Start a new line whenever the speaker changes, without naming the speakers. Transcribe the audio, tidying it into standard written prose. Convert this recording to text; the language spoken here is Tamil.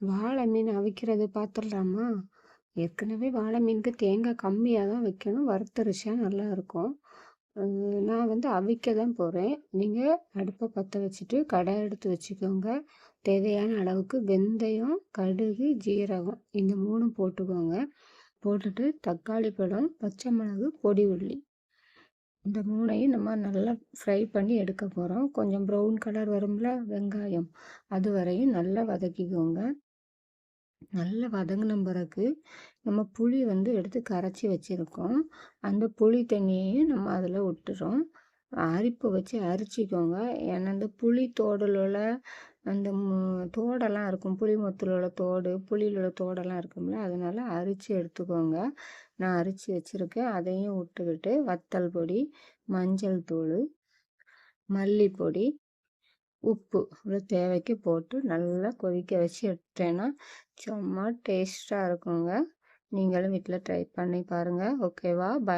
வாழை மீன் அவிக்கிறது பார்த்துடலாமா? ஏற்கனவே வாழை மீனுக்கு தேங்காய் கம்மியாக தான் வைக்கணும், வறுத்தரிச்சா நல்லாயிருக்கும். நான் வந்து அவிக்க தான் போகிறேன். நீங்கள் அடுப்பை பற்ற வச்சுட்டு கடாய் எடுத்து வச்சுக்கோங்க. தேவையான அளவுக்கு வெந்தயம், கடுகு, ஜீரகம் இந்த 3 போட்டுக்கோங்க. போட்டுட்டு தக்காளி பழம், பச்சை மிளகு, பொடி உள்ளி இந்த 3யும் நம்ம நல்லா ஃப்ரை பண்ணி எடுக்க போகிறோம். கொஞ்சம் ப்ரௌன் கலர் வரும்ல வெங்காயம், அது வரையும் நல்லா வதக்கிக்கோங்க. நல்லா வதங்கின பிறகு நம்ம புளி வந்து எடுத்து கரைச்சி வச்சுருக்கோம். அந்த புளி தண்ணியையும் நம்ம அதில் விட்டுறோம். அரிப்பு வச்சு அரிச்சிக்கோங்க. ஏன்னா அந்த புளி தோடில் உள்ள அந்த தோடெல்லாம் இருக்கும், புளி மொத்தில் உள்ள தோடு, புளியில் உள்ள தோடெல்லாம் இருக்கும்ல, அதனால் அரித்து எடுத்துக்கோங்க. நான் அரித்து வச்சுருக்கேன். அதையும் விட்டுக்கிட்டு வத்தல் பொடி, மஞ்சள் தூள், மல்லிப்பொடி, உப்பு இவ்வளோ தேவைக்கு போட்டு நல்லா கொதிக்க வச்சு எடுத்துட்டேன்னா சும்மா டேஸ்ட்டாக இருக்குங்க. நீங்களும் வீட்டில் ட்ரை பண்ணி பாருங்கள். ஓகேவா? பாய்.